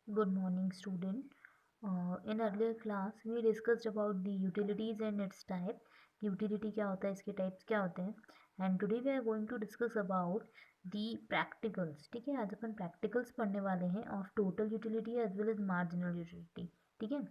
Good morning, student. In earlier class, we discussed about the utilities and its type. Utility क्या होता है, इसके types क्या होते हैं. And today we are going to discuss about the practicals. ठीक है, आज अपन practicals पढ़ने वाले हैं of total utility as well as marginal utility. ठीक है.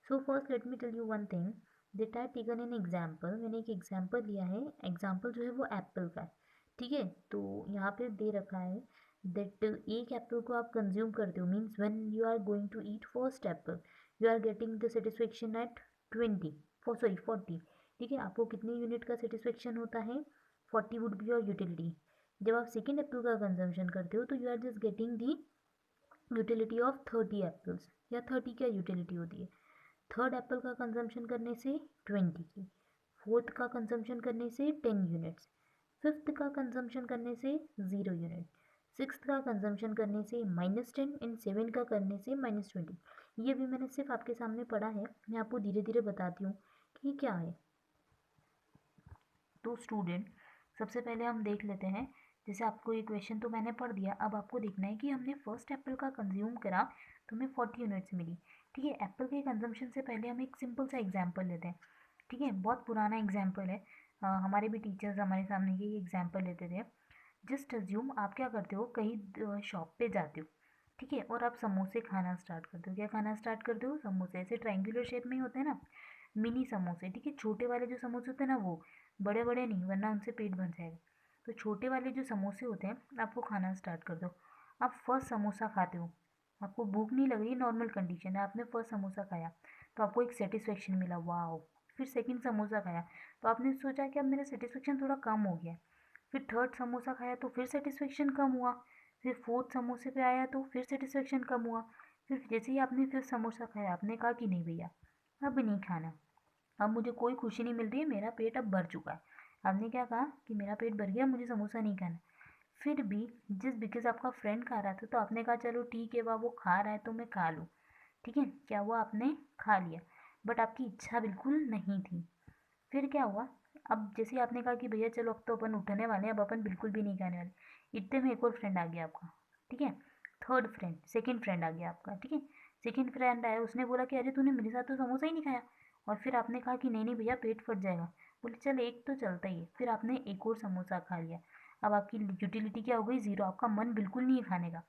So first let me tell you one thing. That I taken an example. मैंने एक example लिया है. Example जो है वो apple का है. ठीक है, तो यहाँ पे दे रखा है दैट एक एप्पल को आप कंज्यूम करते हो means when you are going to eat first apple you are getting the satisfaction at 40. ठीक है, आपको कितने यूनिट का सेटिस्फेक्शन होता है 40 वुड बी योर यूटिलिटी. जब आप सेकेंड एप्पल का कंजम्पशन करते हो तो you are just getting the utility of 30 apples या 30 क्या यूटिलिटी होती है. थर्ड एप्पल का कंजम्पशन करने से 20 की, फोर्थ का कंजम्पशन करने से 10 यूनिट्स, फिफ्थ का कंजम्पशन करने से 0 यूनिट, सिक्स्थ का कंजम्पशन करने से -10 एंड सेवन का करने से -20. ये भी मैंने सिर्फ आपके सामने पढ़ा है, मैं आपको धीरे धीरे बताती हूँ कि क्या है. तो स्टूडेंट सबसे पहले हम देख लेते हैं. जैसे आपको ये क्वेश्चन तो मैंने पढ़ दिया, अब आपको देखना है कि हमने फर्स्ट एप्पल का कंज्यूम करा तो हमें 40 यूनिट्स मिली. ठीक है, एप्पल के कंजम्पशन से पहले हम एक सिंपल सा एग्जाम्पल लेते हैं. ठीक है, बहुत पुराना एग्जाम्पल है. हमारे भी टीचर्स हमारे सामने ये एग्जाम्पल लेते थे. जस्ट अज्यूम आप क्या करते हो, कहीं शॉप पे जाते हो. ठीक है, और आप समोसे खाना स्टार्ट करते हो. क्या खाना स्टार्ट करते हो, समोसे. ऐसे ट्रायंगुलर शेप में ही होते हैं ना, मिनी समोसे. ठीक है, छोटे वाले जो समोसे होते हैं ना वो, बड़े बड़े नहीं वरना उनसे पेट भर जाएगा. तो छोटे वाले जो समोसे होते हैं आप वो खाना स्टार्ट कर दो. आप फर्स्ट समोसा खाते हो, आपको भूख नहीं लग रही, नॉर्मल कंडीशन है, आपने फर्स्ट समोसा खाया तो आपको एक सेटिस्फेक्शन मिला, वाओ. फिर सेकंड समोसा खाया तो आपने सोचा कि अब मेरा सेटिस्फेक्शन थोड़ा कम हो गया. फिर थर्ड समोसा खाया तो फिर सेटिस्फेक्शन कम हुआ. फिर फोर्थ समोसे पे आया तो फिर सेटिस्फेक्शन कम हुआ. फिर जैसे ही आपने फिर समोसा खाया आपने कहा कि नहीं भैया अब नहीं खाना, अब मुझे कोई खुशी नहीं मिल रही है, मेरा पेट अब भर चुका है. आपने क्या कहा कि मेरा पेट भर गया, मुझे समोसा नहीं खाना. फिर भी जिस बिकॉज आपका फ्रेंड खा रहा था तो आपने कहा चलो ठीक है वाह वो खा रहा है तो मैं खा लूँ. ठीक है, क्या हुआ, आपने खा लिया बट आपकी इच्छा बिल्कुल नहीं थी. फिर क्या हुआ, अब जैसे आपने कहा कि भैया चलो अब तो अपन उठने वाले हैं, अब अपन बिल्कुल भी नहीं खाने वाले, इतने में एक और फ्रेंड आ गया आपका. ठीक है, थर्ड फ्रेंड, सेकंड फ्रेंड आ गया आपका. ठीक है, सेकंड फ्रेंड आया, उसने बोला कि अरे तूने मेरे साथ तो समोसा ही नहीं खाया. और फिर आपने कहा कि नहीं नहीं भैया पेट फट जाएगा. बोले चल एक तो चलता ही है. फिर आपने एक और समोसा खा लिया. अब आपकी यूटिलिटी क्या हो गई, ज़ीरो. आपका मन बिल्कुल नहीं है खाने का,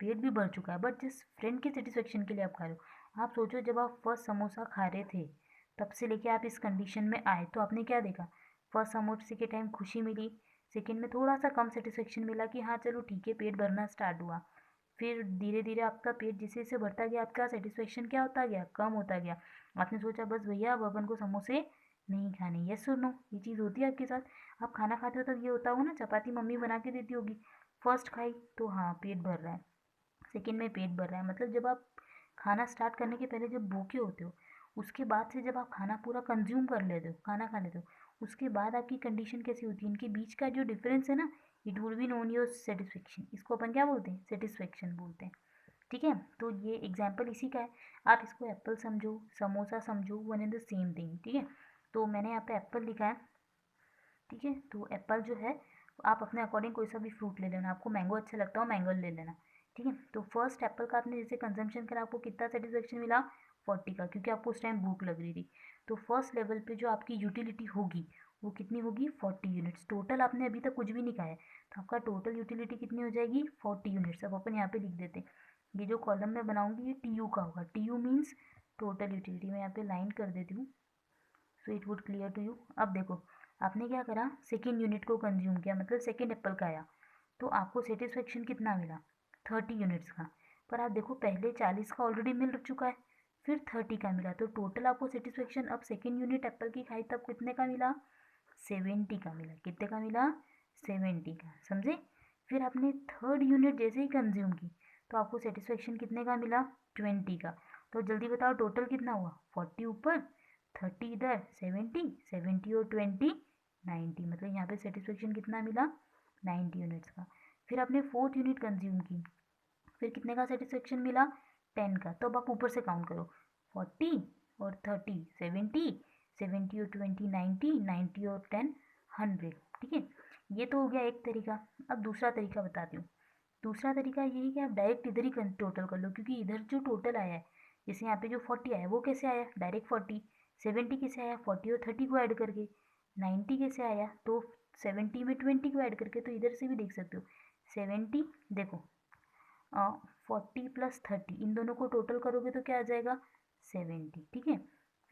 पेट भी भर चुका है, बट जिस फ्रेंड के सेटिस्फेक्शन के लिए आप खा रहे हो. आप सोचो जब आप फर्स्ट समोसा खा रहे थे तब से लेके आप इस कंडीशन में आए तो आपने क्या देखा, फर्स्ट समोसे के टाइम खुशी मिली, सेकंड में थोड़ा सा कम सेटिस्फेक्शन मिला कि हाँ चलो ठीक है पेट भरना स्टार्ट हुआ. फिर धीरे धीरे आपका पेट जैसे जैसे भरता गया आपका सेटिस्फेक्शन क्या होता गया, कम होता गया. आपने सोचा बस भैया अब अपन को समोसे नहीं खाने. यस और नो, ये चीज़ होती है आपके साथ. आप खाना खाते हो तब ये होता होगा ना, चपाती मम्मी बना के देती होगी, फर्स्ट खाई तो हाँ पेट भर रहा है, सेकंड में पेट भर रहा है. मतलब जब आप खाना स्टार्ट करने के पहले जब भूखे होते हो, उसके बाद से जब आप खाना पूरा कंज्यूम कर लेते हो, खाना खा लेते हो, उसके बाद आपकी कंडीशन कैसी होती है, इनके बीच का जो डिफरेंस है ना, it would be known your satisfaction. इसको अपन क्या बोलते हैं, सेटिस्फेक्शन बोलते हैं. ठीक है, तो ये एग्जाम्पल इसी का है. आप इसको एप्पल समझो, समोसा समझो, one and the same thing. ठीक है, तो मैंने यहाँ पे एप्पल लिखा है. ठीक है, तो एप्पल जो है आप अपने अकॉर्डिंग कोई सा भी फ्रूट ले लेना, आपको मैंगो अच्छा लगता हो मैंगो ले लेना. ठीक है, तो फर्स्ट एप्पल का आपने जैसे कंजम्पशन करा, आपको कितना सेटिस्फेक्शन मिला 40 का, क्योंकि आपको उस टाइम भूख लग रही थी. तो फर्स्ट लेवल पे जो आपकी यूटिलिटी होगी वो कितनी होगी, 40 यूनिट्स. टोटल आपने अभी तक कुछ भी नहीं खाया तो आपका टोटल यूटिलिटी कितनी हो जाएगी, 40 यूनिट्स. अब अपन यहाँ पे लिख देते हैं, ये जो कॉलम में बनाऊंगी ये टी यू का होगा. T U means total utility. मैं यहाँ पे लाइन कर देती हूँ so it would clear to you. अब देखो आपने क्या करा, सेकेंड यूनिट को कंज्यूम किया, मतलब सेकेंड एप्पल का आया तो आपको सेटिस्फेक्शन कितना मिला, 30 यूनिट्स का. पर आप देखो पहले 40 का ऑलरेडी मिल चुका है, फिर 30 का मिला, तो टोटल आपको सेटिस्फेक्शन अब सेकेंड यूनिट एप्पल की खाई तब कितने का मिला, 70 का मिला. कितने का मिला, 70 का. समझे. फिर आपने थर्ड यूनिट जैसे ही कंज्यूम की तो आपको सेटिस्फेक्शन कितने का मिला, 20 का. तो जल्दी बताओ टोटल कितना हुआ, 40 ऊपर 30 इधर, 70, 70 और 20 90. मतलब यहाँ पे सेटिस्फेक्शन कितना मिला, 90 यूनिट्स का. फिर आपने फोर्थ यूनिट कंज्यूम की, फिर कितने का सेटिस्फेक्शन मिला, 10 का. तो अब आप ऊपर से काउंट करो, 40 और 30 70, 70 और 20 90, 90 और 10 100. ठीक है, ये तो हो गया एक तरीका. अब दूसरा तरीका बताती हूँ. दूसरा तरीका ये है कि आप डायरेक्ट इधर ही टोटल कर लो, क्योंकि इधर जो टोटल आया है, जैसे यहाँ पे जो 40 आया वो कैसे आया, डायरेक्ट 40। 70 कैसे आया, 40 और 30 को ऐड करके। 90 कैसे आया, तो 70 में 20 को ऐड करके। तो इधर से भी देख सकते हो 70, देखो 40 प्लस 30, इन दोनों को टोटल करोगे तो क्या आ जाएगा, 70। ठीक है,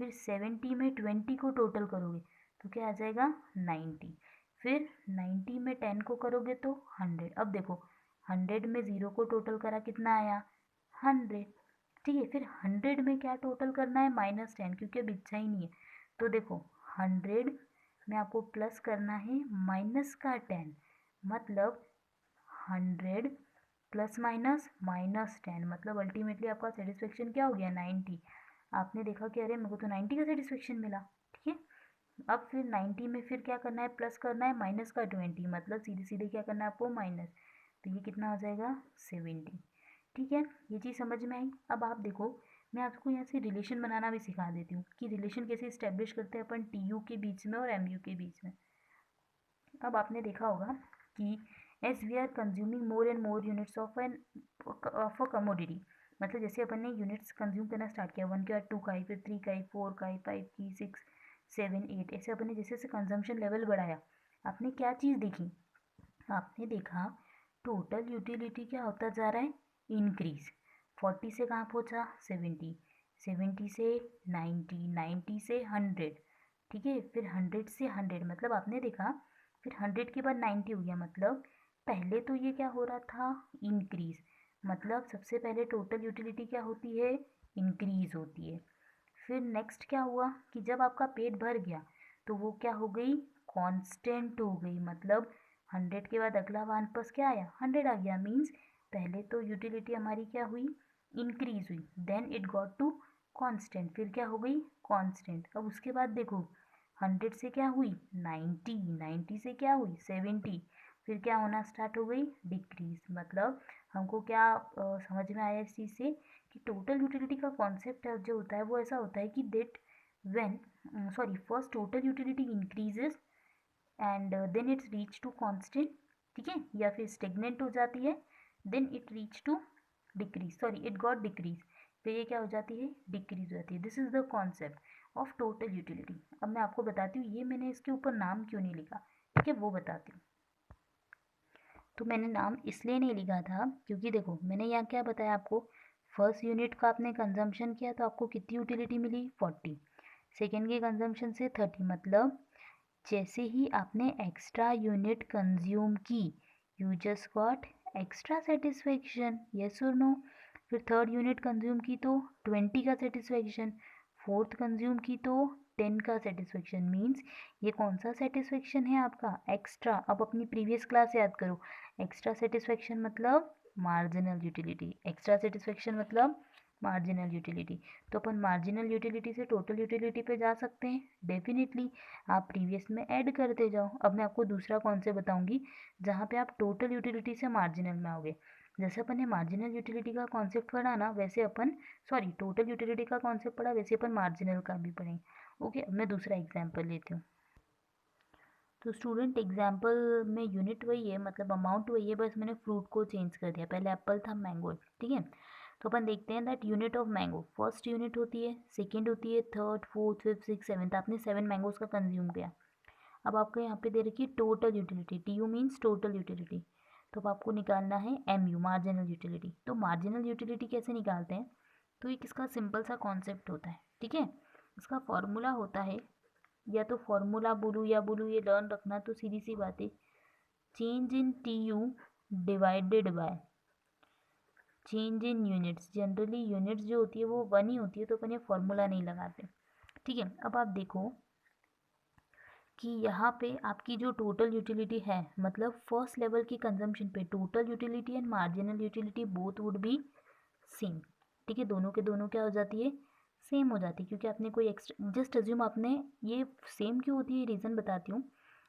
फिर 70 में 20 को टोटल करोगे तो क्या आ जाएगा, 90। फिर 90 में 10 को करोगे तो 100। अब देखो 100 में 0 को टोटल करा, कितना आया, 100। ठीक है, फिर 100 में क्या टोटल करना है, -10, क्योंकि अब इच्छा ही नहीं है। तो देखो 100 में आपको प्लस करना है माइनस का 10, मतलब 100 प्लस माइनस -10, मतलब अल्टीमेटली आपका सेटिस्फेक्शन क्या हो गया, 90। आपने देखा कि अरे मेरे को तो 90 का सेटिस्फेक्शन मिला। ठीक है, अब फिर 90 में फिर क्या करना है, प्लस करना है माइनस का 20, मतलब सीधे सीधे क्या करना है आपको, माइनस। तो ये कितना हो जाएगा, 70। ठीक है, ये चीज़ समझ में आई। अब आप देखो, मैं आपको यहाँ से रिलेशन बनाना भी सिखा देती हूँ कि रिलेशन कैसे इस्टेब्लिश करते हैं अपन टी के बीच में और एम के बीच में। अब आपने देखा होगा कि as we are consuming more and more units of a commodity, मतलब जैसे अपन ने यूनिट्स कंज्यूम करना स्टार्ट किया, 1 के बाद 2 का आई, फिर 3 का आई, 4 का आई, 5 की, 6, 7, 8, ऐसे अपन ने जैसे जैसे कंजम्पशन लेवल बढ़ाया, आपने क्या चीज़ देखी, आपने देखा टोटल यूटिलिटी क्या होता जा रहा है, इंक्रीज। 40 से कहाँ पहुँचा, 70, 70 से 90, 90 से 100। ठीक है, फिर 100 से 100, मतलब आपने देखा फिर 100 के बाद 90 हो गया, मतलब पहले तो ये क्या हो रहा था, इंक्रीज। मतलब सबसे पहले टोटल यूटिलिटी क्या होती है, इंक्रीज होती है। फिर नेक्स्ट क्या हुआ कि जब आपका पेट भर गया तो वो क्या हो गई, कांस्टेंट हो गई। मतलब 100 के बाद अगला वापस क्या आया, 100 आ गया। मीन्स पहले तो यूटिलिटी हमारी क्या हुई, इंक्रीज हुई, then it got to constant, फिर क्या हो गई, कांस्टेंट। अब उसके बाद देखो 100 से क्या हुई, 90, 90 से क्या हुई, 70, फिर क्या होना स्टार्ट हो गई, डिक्रीज। मतलब हमको क्या समझ में आया इस चीज़ से कि टोटल यूटिलिटी का कॉन्सेप्ट जो होता है वो ऐसा होता है कि that when sorry first total utility increases and then it's reach to constant. ठीक है, या फिर स्टेगनेंट हो जाती है, then it reach to decrease, sorry it got decrease, फिर ये क्या हो जाती है, डिक्रीज हो जाती है। This is the concept of total utility. अब मैं आपको बताती हूँ ये मैंने इसके ऊपर नाम क्यों नहीं लिखा, ठीक है, वो बताती हूँ। तो मैंने नाम इसलिए नहीं लिखा था क्योंकि देखो मैंने यहाँ क्या बताया आपको, फर्स्ट यूनिट का आपने कंजम्पशन किया तो आपको कितनी यूटिलिटी मिली, 40। सेकेंड के कंजम्पशन से 30, मतलब जैसे ही आपने एक्स्ट्रा यूनिट कंज्यूम की you just got extra satisfaction, yes और नो। फिर थर्ड यूनिट कंज्यूम की तो 20 का सेटिस्फेक्शन, फोर्थ कंज्यूम की तो 10 का सेटिस्फेक्शन। मीन्स ये कौन सा सेटिस्फेक्शन है आपका, एक्स्ट्रा। अब अपनी प्रीवियस क्लास याद करो, एक्स्ट्रा सेटिस्फेक्शन मतलब मार्जिनल यूटिलिटी, एक्स्ट्रा सेटिस्फेक्शन मतलब मार्जिनल यूटिलिटी। तो अपन मार्जिनल यूटिलिटी से टोटल यूटिलिटी पे जा सकते हैं, डेफिनेटली। आप प्रीवियस में ऐड करते जाओ। अब मैं आपको दूसरा कॉन्सेप्ट बताऊंगी जहाँ पे आप टोटल यूटिलिटी से मार्जिनल में आओगे। जैसे अपन ने मार्जिनल यूटिलिटी का कॉन्सेप्ट पढ़ा ना, वैसे अपन सॉरी टोटल यूटिलिटी का कॉन्सेप्ट पढ़ा, वैसे अपन मार्जिनल का भी पढ़ेंगे। ओके, अब मैं दूसरा एग्जाम्पल लेती हूँ। तो स्टूडेंट एग्जाम्पल में यूनिट वही है, मतलब अमाउंट वही है, बस मैंने फ्रूट को चेंज कर दिया। पहले एप्पल था, मैंगो। ठीक है, तो अपन देखते हैं that unit of mango, first unit होती है, सेकेंड होती है, third, fourth, fifth, six, seventh. आपने 7 मैंगोज का कंज्यूम किया। अब आपको यहाँ पे दे रखी है total utility, T U means total utility. तो अब आपको निकालना है एम यू, मार्जिनल यूटिलिटी। तो मार्जिनल यूटिलिटी कैसे निकालते हैं, तो एक इसका सिंपल सा कॉन्सेप्ट होता है। ठीक है, इसका फॉर्मूला होता है, या तो फॉर्मूला बोलूँ या बोलूँ ये लर्न रखना, तो सीधी सी बात है, change in T U divided by change in units. Generally units जो होती है वो 1 ही होती है, तो अपन ये फॉर्मूला नहीं लगाते। ठीक है, अब आप देखो कि यहाँ पे आपकी जो टोटल यूटिलिटी है, मतलब फर्स्ट लेवल की कंजम्पशन पे total utility and marginal utility both would be same. ठीक है, दोनों के दोनों क्या हो जाती है, सेम हो जाती है, क्योंकि आपने कोई एक्स्ट्रा, जस्ट अज्यूम आपने, ये सेम क्यों होती है रीज़न बताती हूँ,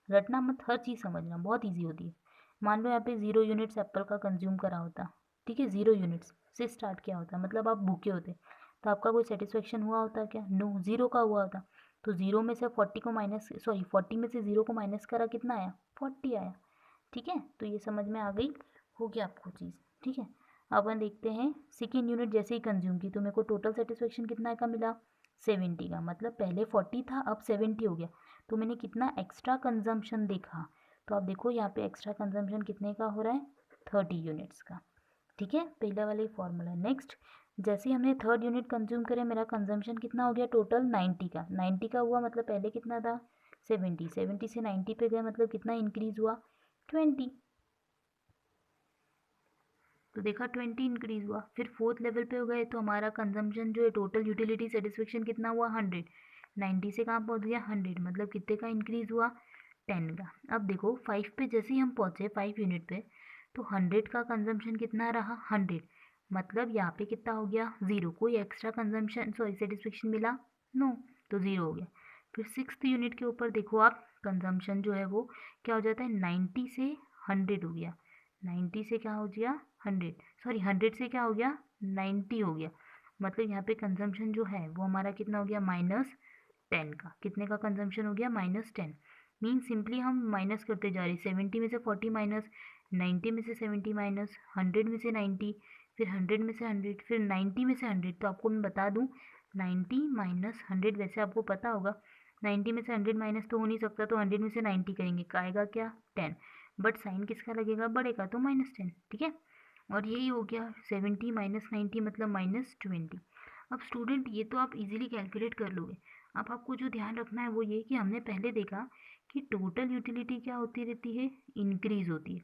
रटना मत, हर चीज़ समझना, बहुत ईजी होती है। मान लो यहाँ पे 0 यूनिट्स एप्पल का कंज्यूम करा होता, ठीक है, 0 यूनिट्स से स्टार्ट किया होता, मतलब आप भूखे होते, तो आपका कोई सेटिस्फेक्शन हुआ होता क्या, नो, 0 का हुआ होता। तो 0 में से 40 को माइनस, सॉरी 40 में से 0 को माइनस करा, कितना आया, 40 आया। ठीक है, तो ये समझ में आ गई हो गया आपको चीज़, ठीक है। अपन देखते हैं सेकेंड यूनिट जैसे ही कंज्यूम की तो मेरे को टोटल सेटिस्फेक्शन कितना का मिला 70 का, मतलब पहले 40 था अब 70 हो गया, तो मैंने कितना एक्स्ट्रा कंजम्पशन देखा। तो आप देखो यहाँ पे एक्स्ट्रा कंजम्पशन कितने का हो रहा है 30 यूनिट्स का, ठीक है। पहले वाला ही फॉर्मूला। नेक्स्ट जैसे ही हमने थर्ड यूनिट कंज्यूम करे मेरा कंजम्पशन कितना हो गया टोटल 90 का, 90 का हुआ मतलब पहले कितना था 70, 70 से 90 पे गए मतलब कितना इंक्रीज हुआ 20, तो देखा 20 इंक्रीज हुआ। फिर फोर्थ लेवल पे हो गए तो हमारा कंजम्पशन जो है टोटल यूटिलिटी सेटिस्फेक्शन कितना हुआ 100, 90 से कहाँ पहुँच गया 100, मतलब कितने का इंक्रीज हुआ 10 का। अब देखो 5 पे जैसे ही हम पहुँचे 5 यूनिट पे तो 100 का कंजम्पशन कितना रहा 100, मतलब यहाँ पे कितना हो गया 0, कोई एक्स्ट्रा कंजम्पशन सॉरी सेटिस्फेक्शन मिला नो, तो 0 हो गया। फिर सिक्स्थ यूनिट के ऊपर देखो आप कंजम्पशन जो है वो क्या हो जाता है 90 से 100 हो गया, 90 से क्या हो गया 100, सॉरी 100 से क्या हो गया 90 हो गया, मतलब यहाँ पे कंजम्पशन जो है वो हमारा कितना हो गया -10 का, कितने का कंजम्पशन हो गया -10, मीन सिंपली हम माइनस करते जा रहे हैं 70 में से 40 माइनस, 90 में से 70 माइनस, 100 में से 90, फिर 100 में से 100, फिर 90 में से 100। तो आपको मैं बता दूँ 90 माइनस 100 वैसे आपको पता होगा 90 में से 100 माइनस तो हो नहीं सकता, तो 100 में से 90 करेंगे आएगा क्या 10, बट साइन किसका लगेगा बड़े का, तो -10, ठीक है। और यही हो गया 70 माइनस 90 मतलब -20। अब स्टूडेंट ये तो आप इजीली कैलकुलेट कर लोगे। अब आपको जो ध्यान रखना है वो ये कि हमने पहले देखा कि टोटल यूटिलिटी क्या होती रहती है इंक्रीज होती है,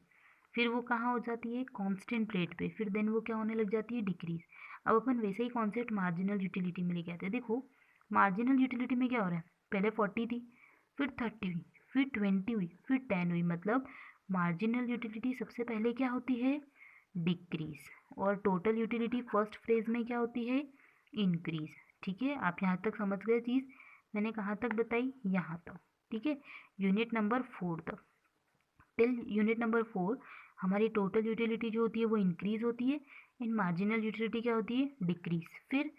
फिर वो कहाँ हो जाती है कांस्टेंट रेट पे, फिर देन वो क्या होने लग जाती है डिक्रीज। अब अपन वैसे ही कॉन्सेप्ट मार्जिनल यूटिलिटी में लेके आते हैं। देखो मार्जिनल यूटिलिटी में क्या हो रहा है, पहले 40 थी, फिर 30 हुई, फिर 20 हुई, फिर 10 हुई, मतलब मार्जिनल यूटिलिटी सबसे पहले क्या होती है डिक्रीज, और टोटल यूटिलिटी फर्स्ट फ्रेज में क्या होती है इंक्रीज, ठीक है। आप यहाँ तक समझ गए चीज़, मैंने कहाँ तक बताई यहाँ तक, ठीक है। यूनिट नंबर 4 तक, टिल यूनिट नंबर 4 हमारी टोटल यूटिलिटी जो होती है वो इंक्रीज होती है, इन मार्जिनल यूटिलिटी क्या होती है डिक्रीज। फिर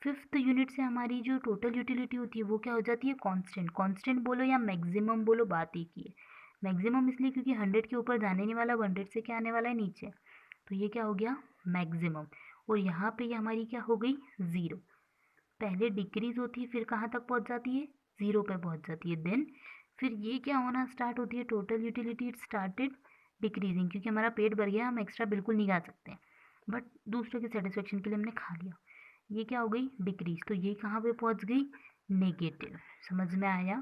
फिफ्थ यूनिट से हमारी जो टोटल यूटिलिटी होती है वो क्या हो जाती है कांस्टेंट, कांस्टेंट बोलो या मैक्सिमम बोलो बात एक ही है। मैक्सिमम इसलिए क्योंकि 100 के ऊपर जाने नहीं वाला, 100 से क्या आने वाला है नीचे, तो ये क्या हो गया मैक्सिमम। और यहाँ पे ये हमारी क्या हो गई 0, पहले डिक्रीज होती है फिर कहाँ तक पहुँच जाती है 0 पे पहुँच जाती है, देन फिर ये क्या होना स्टार्ट होती है total utility it started decreasing, क्योंकि हमारा पेट भर गया हम एक्स्ट्रा बिल्कुल नहीं खा सकते, बट दूसरे के सेटिस्फेक्शन के लिए हमने खा लिया, ये क्या हो गई डिक्रीज, तो ये कहाँ पे पहुँच गई नेगेटिव। समझ में आया।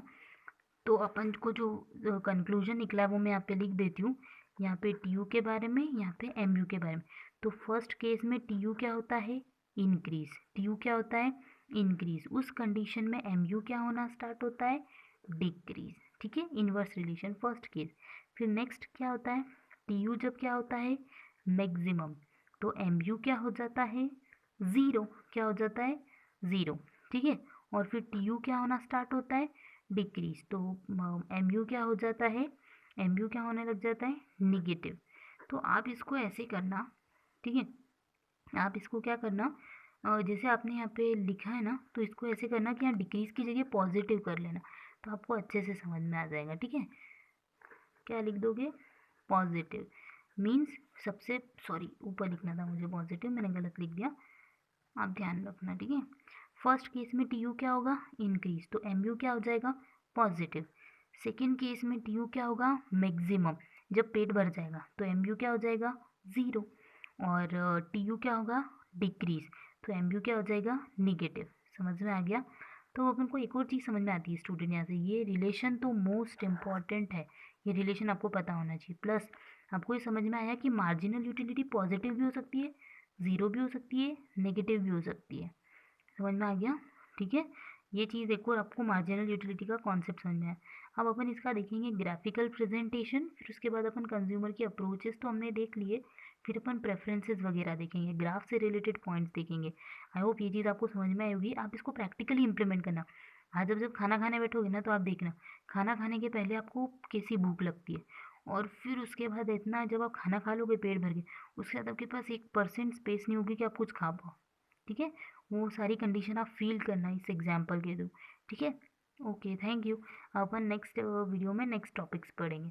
तो अपन को जो कंक्लूजन निकला है वो मैं यहाँ पे लिख देती हूँ, यहाँ पे टी यू के बारे में, यहाँ पे एम यू के बारे में। तो फर्स्ट केस में टी यू क्या होता है इंक्रीज, टी यू क्या होता है इंक्रीज, उस कंडीशन में एम यू क्या होना स्टार्ट होता है डिक्रीज, ठीक है, इन्वर्स रिलेशन फर्स्ट केस। फिर नेक्स्ट क्या होता है टी यू जब क्या होता है मैक्सिमम, तो एम यू क्या हो जाता है ज़ीरो, क्या हो जाता है ज़ीरो, ठीक है। और फिर टी यू क्या होना स्टार्ट होता है डिक्रीज, तो एम यू क्या हो जाता है एम यू क्या होने लग जाता है निगेटिव। तो आप इसको ऐसे करना, ठीक है, आप इसको क्या करना जैसे आपने यहाँ पे लिखा है ना तो इसको ऐसे करना कि यहाँ डिक्रीज की जगह पॉजिटिव कर लेना, तो आपको अच्छे से समझ में आ जाएगा, ठीक है। क्या लिख दोगे पॉजिटिव, मीन्स सबसे सॉरी ऊपर लिखना था मुझे पॉजिटिव, मैंने गलत लिख दिया, आप ध्यान रखना, ठीक है। फर्स्ट केस में टी यू क्या होगा इंक्रीज, तो एम यू क्या हो जाएगा पॉजिटिव। सेकेंड केस में टी यू क्या होगा मैक्सिमम, जब पेट भर जाएगा तो एम यू क्या हो जाएगा ज़ीरो, और टी यू क्या होगा डिक्रीज, तो एम यू क्या हो जाएगा निगेटिव। समझ में आ गया। तो अपन को एक और चीज़ समझ में आती है स्टूडेंट यहाँ से, ये रिलेशन तो मोस्ट इम्पॉर्टेंट है, ये रिलेशन आपको पता होना चाहिए। प्लस आपको ये समझ में आया कि मार्जिनल यूटिलिटी पॉजिटिव भी हो सकती है, ज़ीरो भी हो सकती है, नेगेटिव भी हो सकती है। समझ में आ गया, ठीक है। ये चीज़ एक और आपको मार्जिनल यूटिलिटी का कॉन्सेप्ट समझ में आया। अब अपन इसका देखेंगे ग्राफिकल प्रेजेंटेशन, फिर उसके बाद अपन कंज्यूमर की अप्रोचेस तो हमने देख लिए, फिर अपन प्रेफरेंसेस वगैरह देखेंगे, ग्राफ से रिलेटेड पॉइंट्स देखेंगे। आई होप ये चीज़ आपको समझ में आई होगी। आप इसको प्रैक्टिकली इंप्लीमेंट करना। आज जब खाना खाने बैठोगे ना तो आप देखना खाना खाने के पहले आपको कैसी भूख लगती है, और फिर उसके बाद इतना जब आप खाना खा लोगे पेट भर के, उसके बाद आपके पास 1% स्पेस नहीं होगी कि आप कुछ खा पाओ, ठीक है। वो सारी कंडीशन आप फील करना इस एग्जाम्पल के थ्रू, ठीक है। Okay thank you. Upon next video में नेक्स्ट टॉपिक्स पढ़ेंगे।